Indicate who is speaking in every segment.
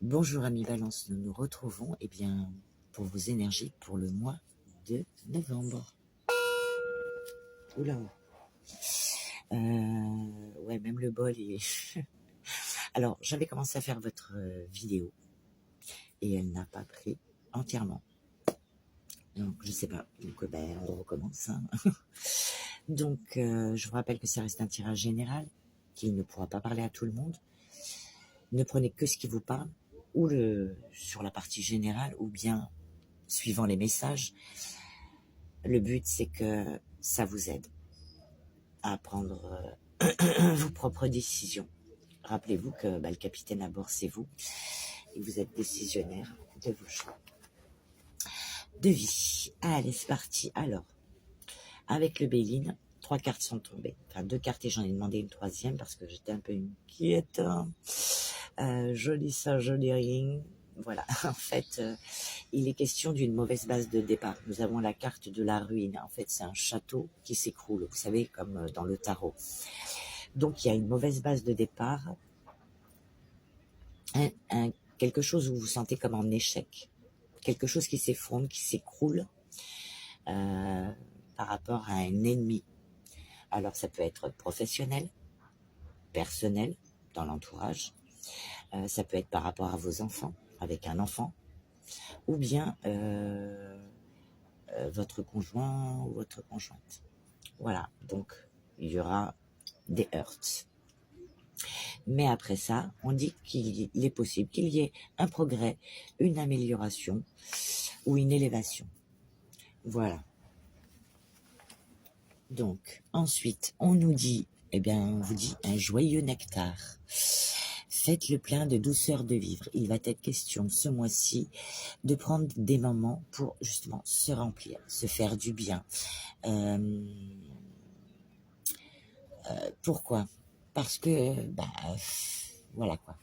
Speaker 1: Bonjour amis Balance, nous nous retrouvons pour vos énergies pour le mois de novembre. Oula, ouais, même le bol est... Alors, j'avais commencé à faire votre vidéo et elle n'a pas pris entièrement. Donc, je sais pas, donc on recommence. Hein. Donc, je vous rappelle que ça reste un tirage général, qu'il ne pourra pas parler à tout le monde. Ne prenez que ce qui vous parle, ou sur la partie générale, ou bien suivant les messages. Le but, c'est que ça vous aide à prendre vos propres décisions. Rappelez-vous que le capitaine à bord, c'est vous. Et vous êtes décisionnaire de vos choix de vie. Allez, c'est parti. Alors, avec le Béline, 3 cartes sont tombées. Enfin, 2 cartes et j'en ai demandé une troisième parce que j'étais un peu inquiète. Joli ça, joli rien. Voilà, en fait, il est question d'une mauvaise base de départ. Nous avons la carte de la ruine. En fait, c'est un château qui s'écroule, vous savez, comme dans le tarot. Donc, il y a une mauvaise base de départ. Quelque chose où vous vous sentez comme en échec. Quelque chose qui s'effondre, qui s'écroule par rapport à un ennemi. Alors, ça peut être professionnel, personnel, dans l'entourage. Ça peut être par rapport à vos enfants, avec un enfant. Ou bien votre conjoint ou votre conjointe. Voilà, donc il y aura des heurts. Mais après ça, on dit qu'il est possible qu'il y ait un progrès, une amélioration ou une élévation. Voilà. Donc, ensuite, on nous dit, on vous dit un joyeux nectar. Faites le plein de douceur de vivre. Il va être question ce mois-ci de prendre des moments pour justement se remplir, se faire du bien. Pourquoi? Parce que, voilà quoi.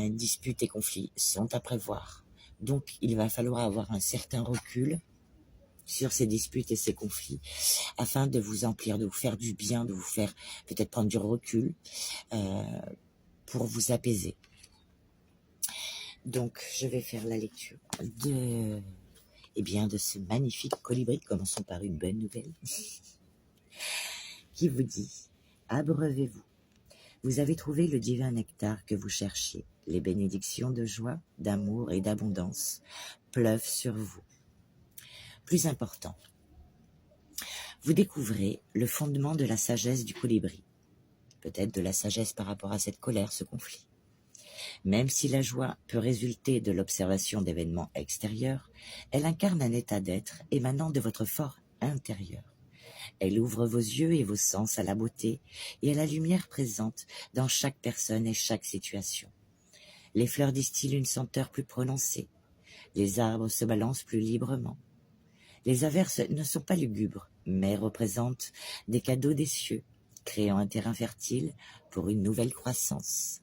Speaker 1: Disputes et conflits sont à prévoir. Donc, il va falloir avoir un certain recul sur ces disputes et ces conflits afin de vous emplir, de vous faire du bien, de vous faire peut-être prendre du recul pour vous apaiser. Donc, je vais faire la lecture de ce magnifique colibri. Commençons par une bonne nouvelle qui vous dit « Abreuvez-vous. Vous avez trouvé le divin nectar que vous cherchiez. Les bénédictions de joie, d'amour et d'abondance pleuvent sur vous. Plus important, vous découvrez le fondement de la sagesse du colibri. Peut-être de la sagesse par rapport à cette colère, ce conflit. Même si la joie peut résulter de l'observation d'événements extérieurs, elle incarne un état d'être émanant de votre fort intérieur. Elle ouvre vos yeux et vos sens à la beauté et à la lumière présente dans chaque personne et chaque situation. Les fleurs distillent une senteur plus prononcée. Les arbres se balancent plus librement. Les averses ne sont pas lugubres, mais représentent des cadeaux des cieux, créant un terrain fertile pour une nouvelle croissance.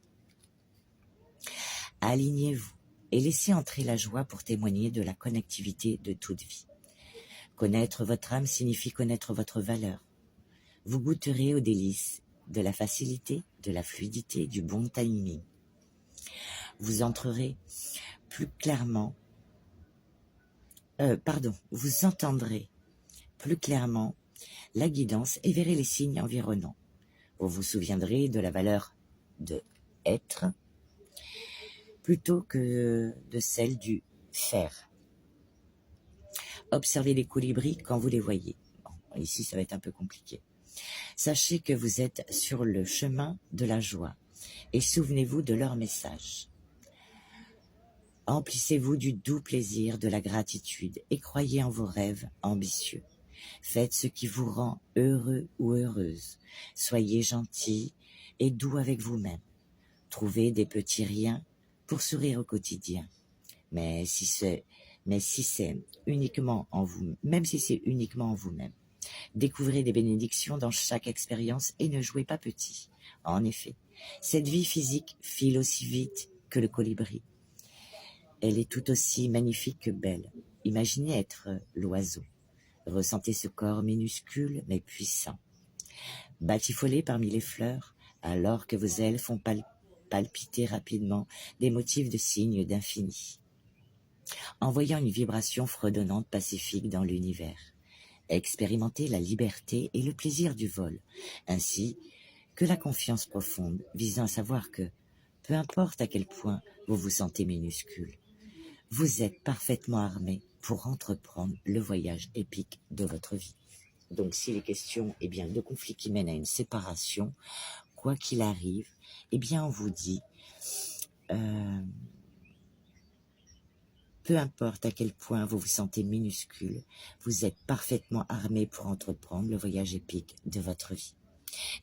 Speaker 1: Alignez-vous et laissez entrer la joie pour témoigner de la connectivité de toute vie. Connaître votre âme signifie connaître votre valeur. Vous goûterez aux délices de la facilité, de la fluidité, du bon timing. Vous entrerez plus clairement, vous entendrez plus clairement la guidance et verrez les signes environnants. Vous vous souviendrez de la valeur de être plutôt que de celle du faire. Observez les colibris quand vous les voyez. Bon, ici, ça va être un peu compliqué. Sachez que vous êtes sur le chemin de la joie et souvenez-vous de leur message. Emplissez-vous du doux plaisir, de la gratitude et croyez en vos rêves ambitieux. Faites ce qui vous rend heureux ou heureuse. Soyez gentil et doux avec vous-même. Trouvez des petits riens pour sourire au quotidien. Même si c'est uniquement en vous-même. Découvrez des bénédictions dans chaque expérience et ne jouez pas petit. En effet, cette vie physique file aussi vite que le colibri. Elle est tout aussi magnifique que belle. Imaginez être l'oiseau. Ressentez ce corps minuscule mais puissant. Batifolez parmi les fleurs alors que vos ailes font palpiter rapidement des motifs de signes d'infini, envoyant une vibration fredonnante pacifique dans l'univers. Expérimentez la liberté et le plaisir du vol, ainsi que la confiance profonde visant à savoir que, peu importe à quel point vous vous sentez minuscule, vous êtes parfaitement armé pour entreprendre le voyage épique de votre vie. Donc s'il est question de conflits qui mènent à une séparation, quoi qu'il arrive, on vous dit, peu importe à quel point vous vous sentez minuscule, vous êtes parfaitement armé pour entreprendre le voyage épique de votre vie.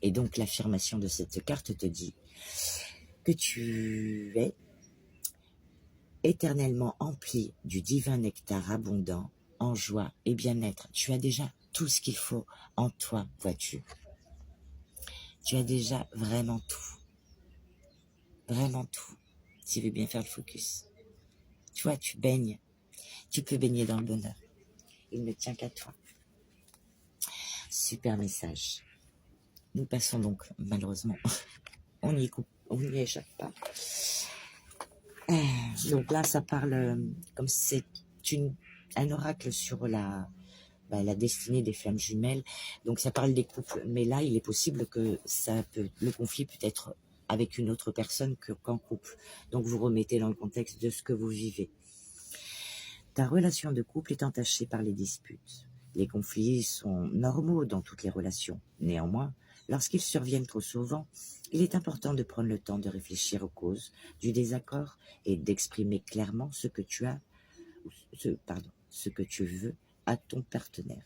Speaker 1: Et donc l'affirmation de cette carte te dit que tu es éternellement empli du divin nectar abondant, en joie et bien-être. Tu as déjà tout ce qu'il faut en toi, vois-tu. Tu as déjà vraiment tout. Vraiment tout. Tu veux bien faire le focus. Tu vois, tu baignes. Tu peux baigner dans le bonheur. Il ne tient qu'à toi. Super message. Nous passons donc, malheureusement, on n'y échappe pas. Donc là, ça parle, comme c'est un oracle sur la destinée des flammes jumelles. Donc ça parle des couples. Mais là, il est possible que le conflit peut être avec une autre personne qu'en couple. Donc vous remettez dans le contexte de ce que vous vivez. Ta relation de couple est entachée par les disputes. Les conflits sont normaux dans toutes les relations. Néanmoins, lorsqu'ils surviennent trop souvent, il est important de prendre le temps de réfléchir aux causes du désaccord et d'exprimer clairement ce que tu veux à ton partenaire.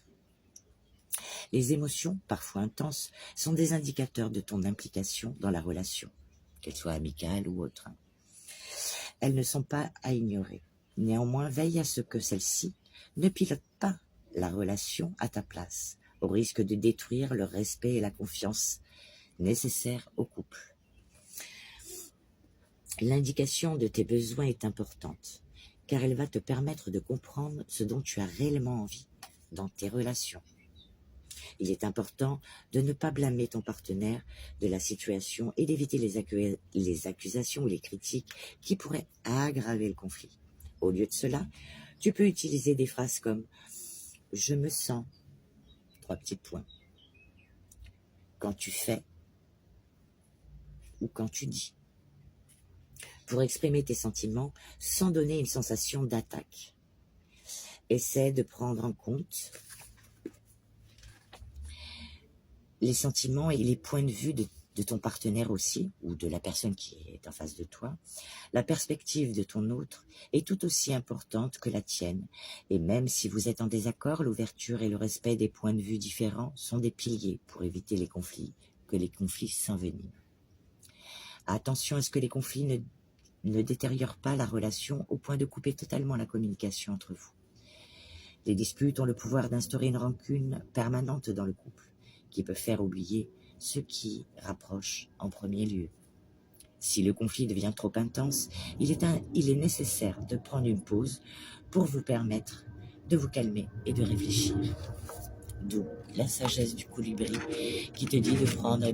Speaker 1: Les émotions, parfois intenses, sont des indicateurs de ton implication dans la relation, qu'elle soit amicale ou autre. Elles ne sont pas à ignorer. Néanmoins, veille à ce que celle-ci ne pilote pas la relation à ta place, au risque de détruire le respect et la confiance nécessaires au couple. L'indication de tes besoins est importante, car elle va te permettre de comprendre ce dont tu as réellement envie dans tes relations. Il est important de ne pas blâmer ton partenaire de la situation et d'éviter les accusations ou les critiques qui pourraient aggraver le conflit. Au lieu de cela, tu peux utiliser des phrases comme « je me sens », 3 petits points, quand tu fais ou quand tu dis, pour exprimer tes sentiments sans donner une sensation d'attaque. Essaie de prendre en compte les sentiments et les points de vue de ton partenaire aussi, ou de la personne qui est en face de toi. La perspective de ton autre est tout aussi importante que la tienne, et même si vous êtes en désaccord, l'ouverture et le respect des points de vue différents sont des piliers pour éviter que les conflits s'enveniment. Attention à ce que les conflits ne détériorent pas la relation au point de couper totalement la communication entre vous. Les disputes ont le pouvoir d'instaurer une rancune permanente dans le couple, qui peut faire oublier ce qui rapproche en premier lieu. Si le conflit devient trop intense, il est nécessaire de prendre une pause pour vous permettre de vous calmer et de réfléchir. D'où la sagesse du colibri qui te dit de prendre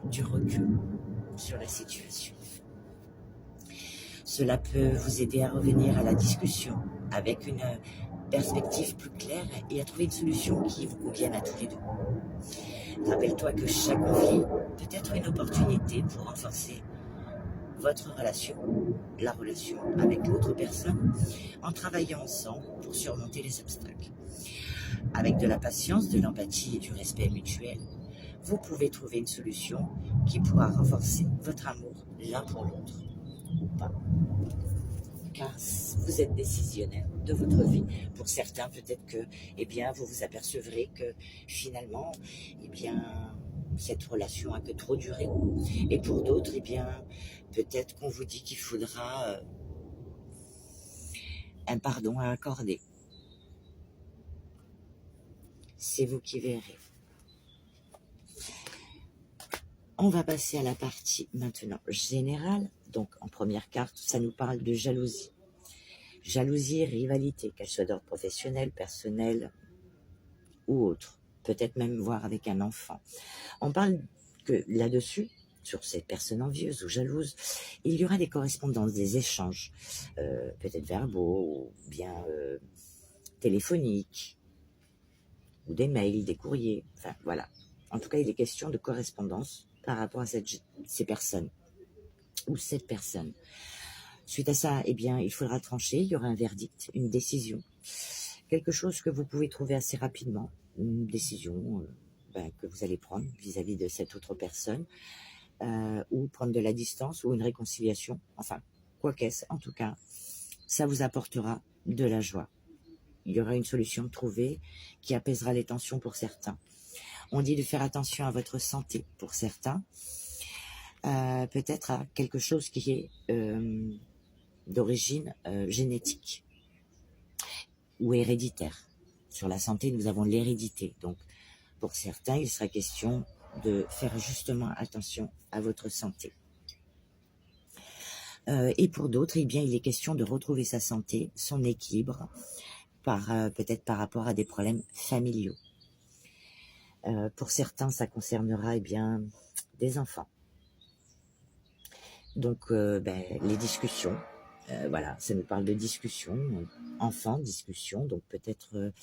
Speaker 1: du recul sur la situation. Cela peut vous aider à revenir à la discussion avec une perspective plus claire et à trouver une solution qui vous convienne à tous les deux. Rappelle-toi que chaque conflit peut être une opportunité pour renforcer votre relation, la relation avec l'autre personne, en travaillant ensemble pour surmonter les obstacles. Avec de la patience, de l'empathie et du respect mutuel, vous pouvez trouver une solution qui pourra renforcer votre amour l'un pour l'autre, ou pas. Car vous êtes décisionnaire de votre vie. Pour certains, peut-être que, vous vous apercevrez que finalement, cette relation a que trop duré. Et pour d'autres, peut-être qu'on vous dit qu'il faudra un pardon à accorder. C'est vous qui verrez. On va passer à la partie maintenant générale. Donc, en première carte, ça nous parle de jalousie. Jalousie et rivalité, qu'elle soit d'ordre professionnel, personnel ou autre. Peut-être même voir avec un enfant. On parle que là-dessus, sur cette personne envieuse ou jalouse. Il y aura des correspondances, des échanges, peut-être verbaux, ou bien téléphoniques, ou des mails, des courriers, enfin voilà. En tout cas, il est question de correspondance par rapport à ces personnes, ou cette personne. Suite à ça, eh bien, il faudra trancher, il y aura un verdict, une décision, quelque chose que vous pouvez trouver assez rapidement, une décision que vous allez prendre vis-à-vis de cette autre personne, ou prendre de la distance, ou une réconciliation, enfin, quoi qu'est-ce, en tout cas, ça vous apportera de la joie. Il y aura une solution trouvée qui apaisera les tensions pour certains. On dit de faire attention à votre santé pour certains, peut-être à quelque chose qui est d'origine génétique ou héréditaire. Sur la santé, nous avons l'hérédité. Donc, pour certains, il sera question de faire justement attention à votre santé. Et pour d'autres, eh bien, il est question de retrouver sa santé, son équilibre, peut-être par rapport à des problèmes familiaux. Pour certains, ça concernera des enfants. Donc, les discussions, voilà, ça nous parle de discussion, enfants, discussion, donc peut-être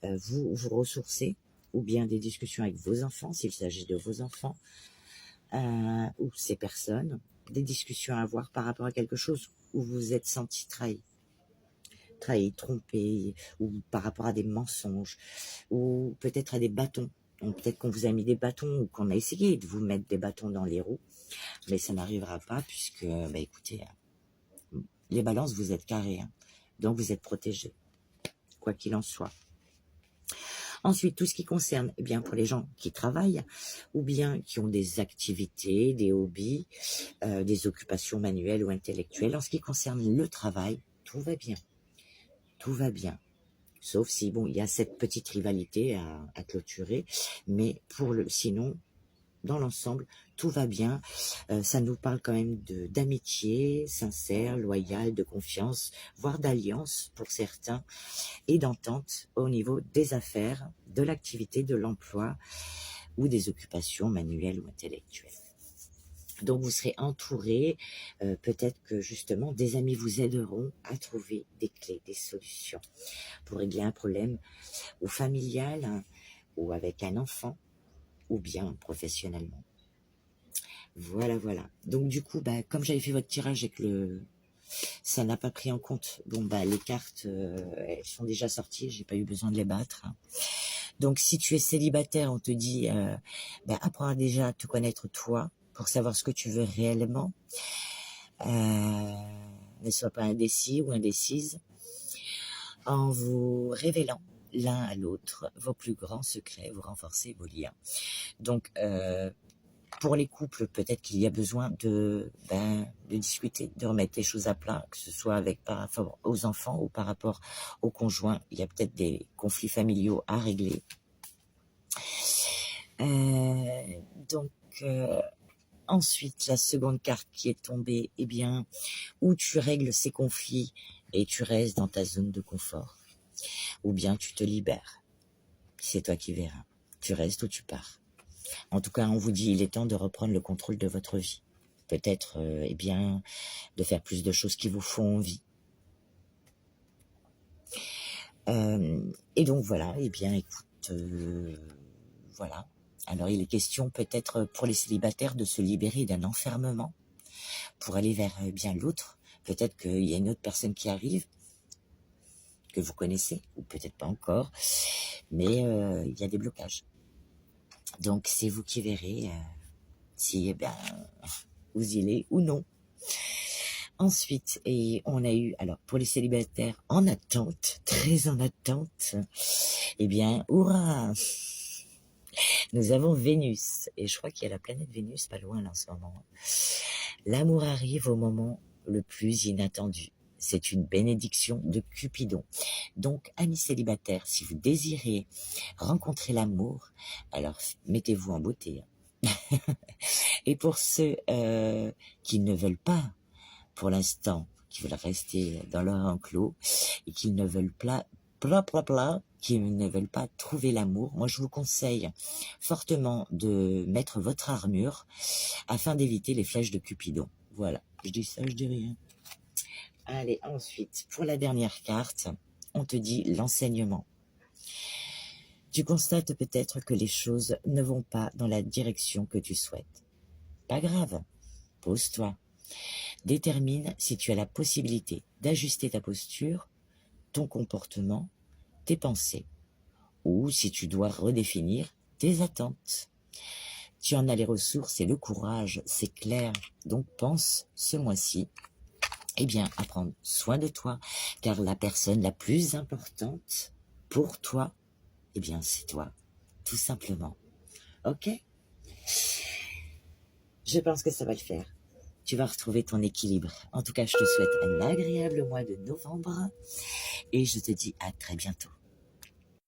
Speaker 1: vous ressourcer, ou bien des discussions avec vos enfants, s'il s'agit de vos enfants, ou ces personnes, des discussions à avoir par rapport à quelque chose où vous vous êtes senti trahi, trompé, ou par rapport à des mensonges, ou peut-être à des bâtons. Peut-être qu'on vous a mis des bâtons, ou qu'on a essayé de vous mettre des bâtons dans les roues, mais ça n'arrivera pas puisque, écoutez, les balances, vous êtes carrés, hein, donc vous êtes protégés, quoi qu'il en soit. Ensuite, tout ce qui concerne, pour les gens qui travaillent, ou bien qui ont des activités, des hobbies, des occupations manuelles ou intellectuelles, en ce qui concerne le travail, tout va bien. Tout va bien. Sauf si, il y a cette petite rivalité à clôturer, mais sinon, dans l'ensemble, tout va bien. Ça nous parle quand même d'amitié sincère, loyale, de confiance, voire d'alliance pour certains, et d'entente au niveau des affaires, de l'activité, de l'emploi, ou des occupations manuelles ou intellectuelles. Donc vous serez entouré, peut-être que justement des amis vous aideront à trouver des clés, des solutions pour régler un problème ou familial, hein, ou avec un enfant, ou bien professionnellement. Voilà. Donc du coup, comme j'avais fait votre tirage et que ça n'a pas pris en compte, les cartes, elles sont déjà sorties, j'ai pas eu besoin de les battre, hein. Donc si tu es célibataire, on te dit, apprends déjà à te connaître toi, pour savoir ce que tu veux réellement. Ne sois pas indécis ou indécise, en vous révélant l'un à l'autre vos plus grands secrets, vous renforcez vos liens. Donc, pour les couples, peut-être qu'il y a besoin de discuter, de remettre les choses à plat, que ce soit par rapport aux enfants ou par rapport aux conjoints. Il y a peut-être des conflits familiaux à régler. Ensuite, la seconde carte qui est tombée, où tu règles ces conflits et tu restes dans ta zone de confort, ou bien tu te libères. C'est toi qui verras. Tu restes ou tu pars. En tout cas, on vous dit, il est temps de reprendre le contrôle de votre vie. Peut-être, de faire plus de choses qui vous font envie. Et donc voilà, écoute, voilà. Alors il est question peut-être pour les célibataires de se libérer d'un enfermement pour aller vers l'autre. Peut-être qu'il y a une autre personne qui arrive, que vous connaissez, ou peut-être pas encore, mais il y a des blocages. Donc c'est vous qui verrez si vous y allez ou non. Ensuite, et on a eu, alors pour les célibataires en attente, très en attente, hurrah! Nous avons Vénus, et je crois qu'il y a la planète Vénus pas loin là en ce moment. L'amour arrive au moment le plus inattendu. C'est une bénédiction de Cupidon. Donc, amis célibataires, si vous désirez rencontrer l'amour, alors mettez-vous en beauté. Et pour ceux qui ne veulent pas, pour l'instant, qui veulent rester dans leur enclos et qui ne veulent pas, qui ne veulent pas trouver l'amour, moi je vous conseille fortement de mettre votre armure afin d'éviter les flèches de Cupidon. Voilà, je dis ça, je dis rien. Allez, ensuite, pour la dernière carte, on te dit l'enseignement. Tu constates peut-être que les choses ne vont pas dans la direction que tu souhaites. Pas grave, pose-toi. Détermine si tu as la possibilité d'ajuster ta posture, ton comportement, tes pensées, ou si tu dois redéfinir tes attentes. Tu en as les ressources et le courage, c'est clair. Donc pense ce mois-ci à prendre soin de toi, car la personne la plus importante pour toi, c'est toi, tout simplement. Ok? Je pense que ça va le faire. Tu vas retrouver ton équilibre. En tout cas, je te souhaite un agréable mois de novembre et je te dis à très bientôt.